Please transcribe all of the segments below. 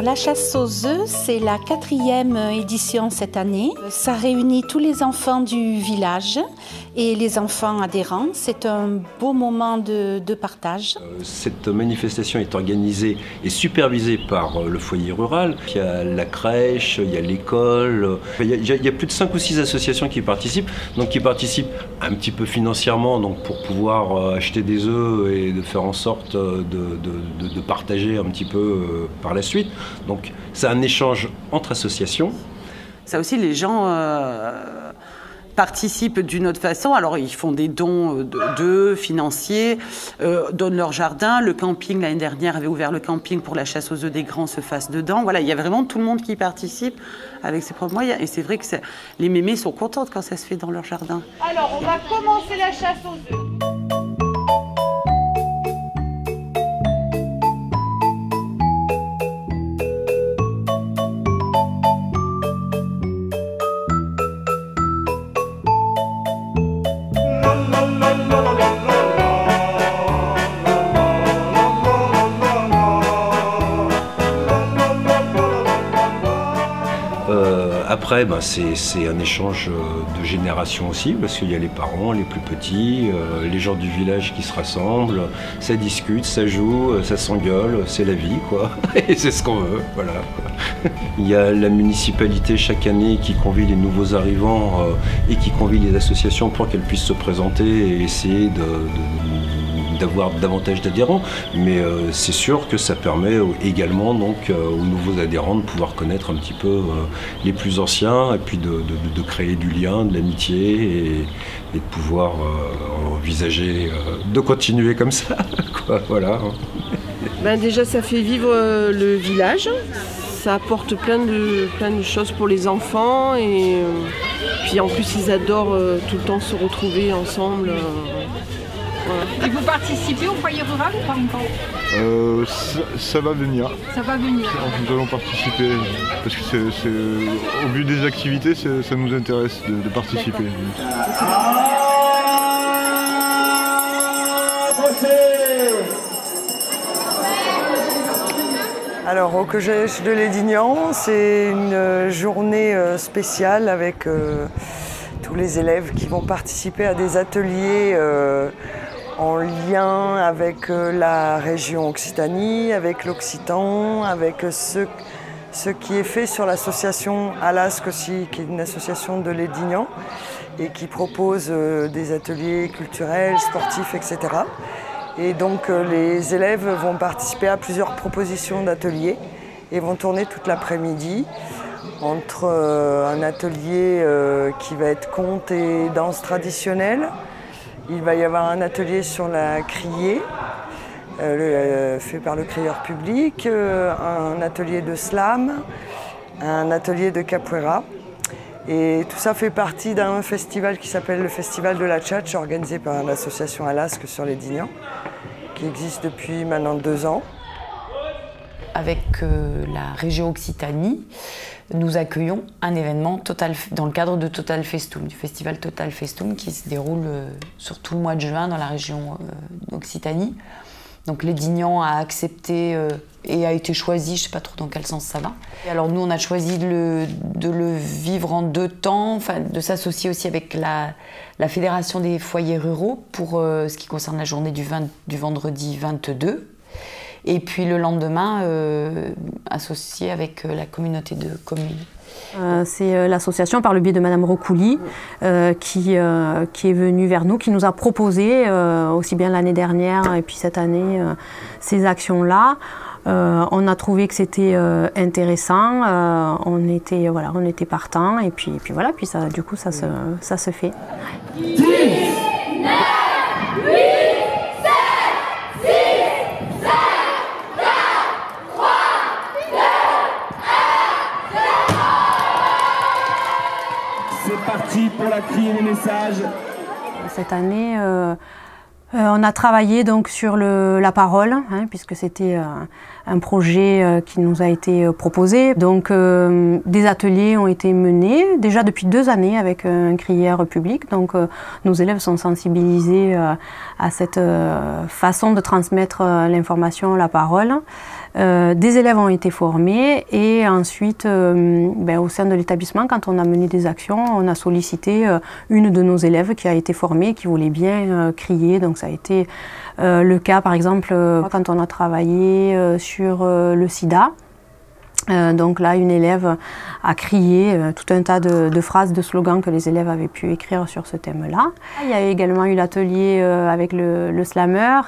La chasse aux œufs, c'est la 4e édition cette année. Ça réunit tous les enfants du village et les enfants adhérents. C'est un beau moment de partage. Cette manifestation est organisée et supervisée par le foyer rural. Il y a la crèche, il y a l'école. Il y a plus de 5 ou 6 associations qui participent, donc qui participent un petit peu financièrement, donc pour pouvoir acheter des œufs et de faire en sorte de partager un petit peu par la suite. Donc c'est un échange entre associations. Ça aussi, les gens participent d'une autre façon. Alors ils font des dons d'œufs financiers, donnent leur jardin. Le camping, l'année dernière, avait ouvert le camping pour la chasse aux œufs des grands se fasse dedans. Voilà, il y a vraiment tout le monde qui participe avec ses propres moyens. Et c'est vrai que les mémés sont contentes quand ça se fait dans leur jardin. Alors on va commencer la chasse aux œufs. Après, c'est un échange de générations aussi, parce qu'il y a les parents, les plus petits, les gens du village qui se rassemblent, ça discute, ça joue, ça s'engueule, c'est la vie, quoi. Et c'est ce qu'on veut, voilà. Il y a la municipalité chaque année qui convie les nouveaux arrivants et qui convie les associations pour qu'elles puissent se présenter et essayer d'avoir davantage d'adhérents, mais c'est sûr que ça permet également donc aux nouveaux adhérents de pouvoir connaître un petit peu les plus anciens et puis de créer du lien, de l'amitié et de pouvoir envisager de continuer comme ça, quoi, voilà. Déjà ça fait vivre le village, ça apporte plein de choses pour les enfants et puis en plus ils adorent tout le temps se retrouver ensemble. Voilà. Et vous participez au foyer rural ou pas encore? Ça va venir. Ça va venir. Nous allons participer parce que au vu des activités, ça nous intéresse de participer. Alors au collège de Lédignan, c'est une journée spéciale avec tous les élèves qui vont participer à des ateliers en lien avec la région Occitanie, avec l'Occitan, avec ce qui est fait sur l'association Alasque aussi, qui est une association de Lédignan et qui propose des ateliers culturels, sportifs, etc. Et donc les élèves vont participer à plusieurs propositions d'ateliers et vont tourner toute l'après-midi entre un atelier qui va être conte et danse traditionnelle. Il va y avoir un atelier sur la criée, fait par le crieur public, un atelier de slam, un atelier de capoeira. Et tout ça fait partie d'un festival qui s'appelle le Festival de la Tchatch, organisé par l'association Alasque sur Lédignan, qui existe depuis maintenant 2 ans. Avec la région Occitanie, nous accueillons un événement dans le cadre de Total Festoum, du festival Total Festoum qui se déroule sur tout le mois de juin dans la région Occitanie. Donc Lédignan a accepté et a été choisi, je ne sais pas trop dans quel sens ça va. Et alors nous on a choisi de le vivre en 2 temps, de s'associer aussi avec la Fédération des foyers ruraux pour ce qui concerne la journée du vendredi 22. Et puis le lendemain, associé avec la communauté de communes. C'est l'association, par le biais de Madame Rocouli, qui est venue vers nous, qui nous a proposé, aussi bien l'année dernière et puis cette année, ces actions-là. On a trouvé que c'était intéressant, on était partants et puis voilà, puis ça, du coup ça se fait. 10, 9, 8, pour la criée les messages. Cette année, on a travaillé donc sur la parole, puisque c'était un projet qui nous a été proposé. Donc des ateliers ont été menés déjà depuis 2 années avec un crieur public. Donc nos élèves sont sensibilisés à cette façon de transmettre l'information, la parole. Des élèves ont été formés et ensuite au sein de l'établissement, quand on a mené des actions, on a sollicité une de nos élèves qui a été formée, qui voulait bien crier. Donc ça a été le cas par exemple quand on a travaillé sur le sida. Donc là, une élève a crié tout un tas de phrases, de slogans que les élèves avaient pu écrire sur ce thème-là. Il y a également eu l'atelier avec le slammer.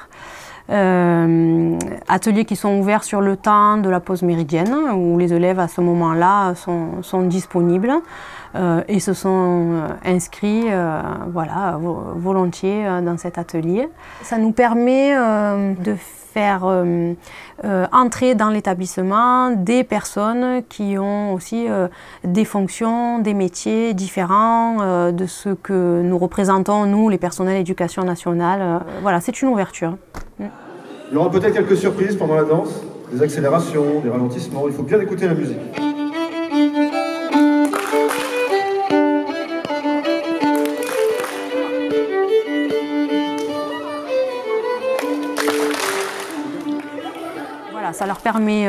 Ateliers qui sont ouverts sur le temps de la pause méridienne, où les élèves à ce moment-là sont disponibles et se sont inscrits volontiers dans cet atelier. Ça nous permet de faire entrer dans l'établissement des personnes qui ont aussi des fonctions, des métiers différents de ce que nous représentons, nous, les personnels d'éducation nationale. Voilà, c'est une ouverture. Il y aura peut-être quelques surprises pendant la danse, des accélérations, des ralentissements. Il faut bien écouter la musique. Voilà, ça leur permet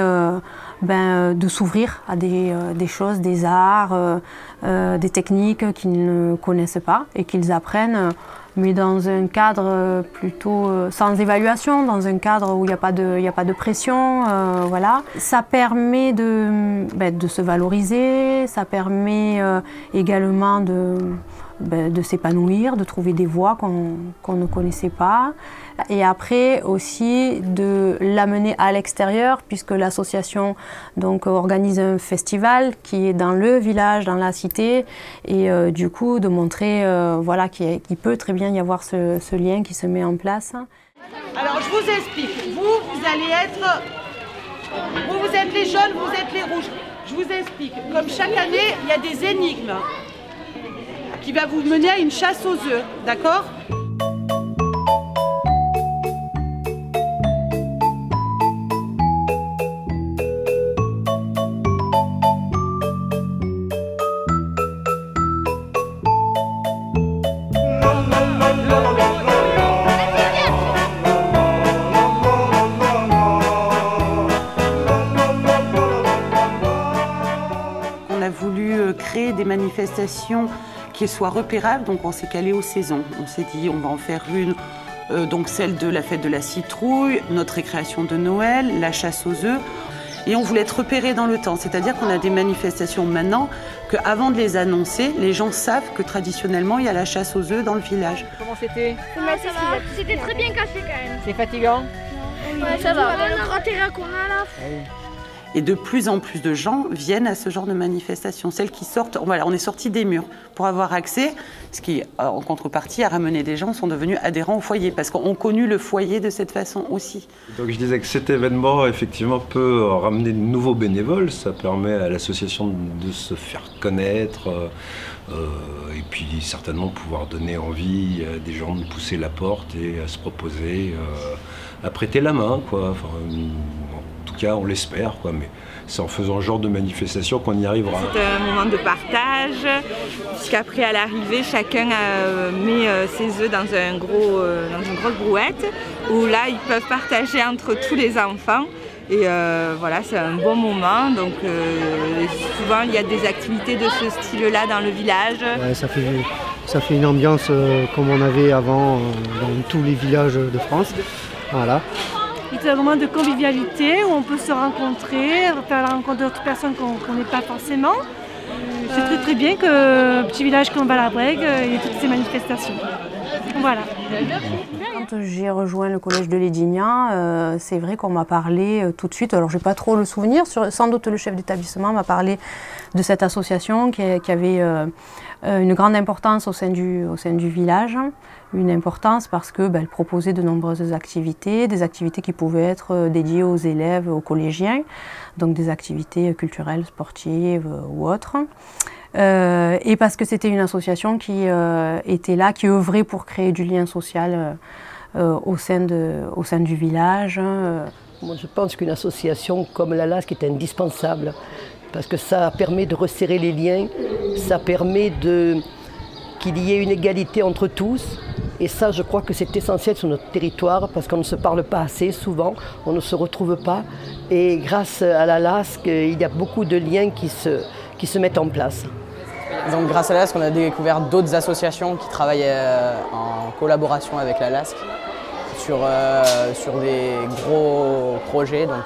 de s'ouvrir à des choses, des arts, des techniques qu'ils ne connaissent pas et qu'ils apprennent, mais dans un cadre plutôt sans évaluation, dans un cadre où il n'y a pas de pression. Voilà. Ça permet de se valoriser, ça permet également de s'épanouir, de trouver des voies qu'on ne connaissait pas. Et après aussi de l'amener à l'extérieur, puisque l'association donc organise un festival qui est dans le village, dans la cité, et du coup de montrer qu'il peut très bien y avoir ce lien qui se met en place. Alors je vous explique, vous allez être, vous êtes les jaunes, vous êtes les rouges. Je vous explique, comme chaque année, il y a des énigmes qui va vous mener à une chasse aux œufs, d'accord ? On a voulu créer des manifestations qui soient repérables, donc on s'est calé aux saisons. On s'est dit on va en faire une, donc celle de la fête de la citrouille, notre récréation de Noël, la chasse aux œufs. Et on voulait être repéré dans le temps, c'est-à-dire qu'on a des manifestations maintenant qu'avant de les annoncer, les gens savent que traditionnellement il y a la chasse aux œufs dans le village. Comment c'était? C'était très bien caché quand même. C'est fatigant? Ouais, ça va. Le grand terrain qu'on a là. Et de plus en plus de gens viennent à ce genre de manifestations. Celles qui sortent, voilà, on est sortis des murs pour avoir accès, ce qui, en contrepartie, a ramené des gens, sont devenus adhérents au foyer, parce qu'on connu le foyer de cette façon aussi. Donc je disais que cet événement, effectivement, peut ramener de nouveaux bénévoles. Ça permet à l'association de se faire connaître, et puis certainement pouvoir donner envie à des gens de pousser la porte et à se proposer, à prêter la main, quoi. Enfin, en tout cas, on l'espère, quoi, mais c'est en faisant ce genre de manifestation qu'on y arrivera. C'est un moment de partage, puisqu'après, à l'arrivée, chacun met ses œufs dans une grosse brouette, où là, ils peuvent partager entre tous les enfants. Et voilà, c'est un bon moment. Donc, souvent, il y a des activités de ce style-là dans le village. Ouais, ça fait une ambiance comme on avait avant dans tous les villages de France. Voilà. C'est un moment de convivialité où on peut se rencontrer, faire la rencontre d'autres personnes qu'on ne connaît pas forcément. C'est très très bien que petit village comme Valabrègue ait toutes ces manifestations. Voilà. Quand j'ai rejoint le collège de Lédignan, c'est vrai qu'on m'a parlé tout de suite, alors je n'ai pas trop le souvenir, sans doute le chef d'établissement m'a parlé de cette association qui avait une grande importance au sein du village. Une importance parce qu'elle proposait de nombreuses activités, des activités qui pouvaient être dédiées aux élèves, aux collégiens, donc des activités culturelles, sportives ou autres. Et parce que c'était une association qui était là, qui œuvrait pour créer du lien social au sein du village. Moi, je pense qu'une association comme la LASC est indispensable parce que ça permet de resserrer les liens, ça permet qu'il y ait une égalité entre tous. Et ça, je crois que c'est essentiel sur notre territoire parce qu'on ne se parle pas assez souvent, on ne se retrouve pas. Et grâce à la LASC, il y a beaucoup de liens qui se mettent en place. Donc grâce à la LASC, on a découvert d'autres associations qui travaillent en collaboration avec la LASC sur des gros projets, donc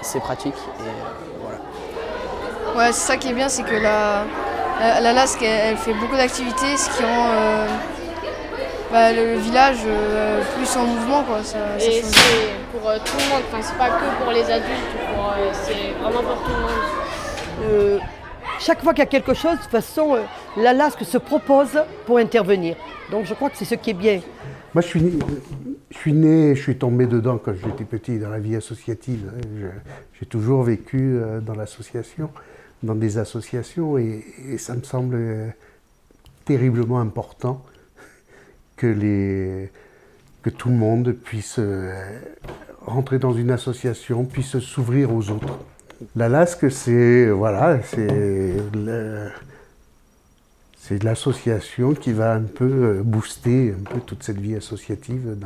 c'est pratique. Et, voilà. Ouais, c'est ça qui est bien, c'est que la LASC elle fait beaucoup d'activités, ce qui rend le village plus en mouvement, quoi. Et c'est pour tout le monde, c'est pas que pour les adultes, c'est vraiment pour tout le monde. Chaque fois qu'il y a quelque chose, de toute façon, la LASC se propose pour intervenir. Donc je crois que c'est ce qui est bien. Moi, je suis tombé dedans quand j'étais petit dans la vie associative. J'ai toujours vécu dans l'association, dans des associations, et ça me semble terriblement important que tout le monde puisse rentrer dans une association, puisse s'ouvrir aux autres. La LASC, c'est l'association qui va un peu booster un peu toute cette vie associative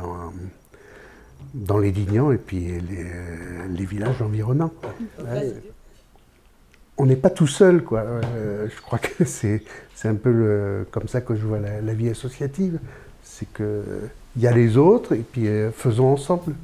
dans les Lignans et puis les villages environnants. On n'est pas tout seul, quoi. Je crois que c'est un peu comme ça que je vois la vie associative. C'est qu'il y a les autres et puis faisons ensemble.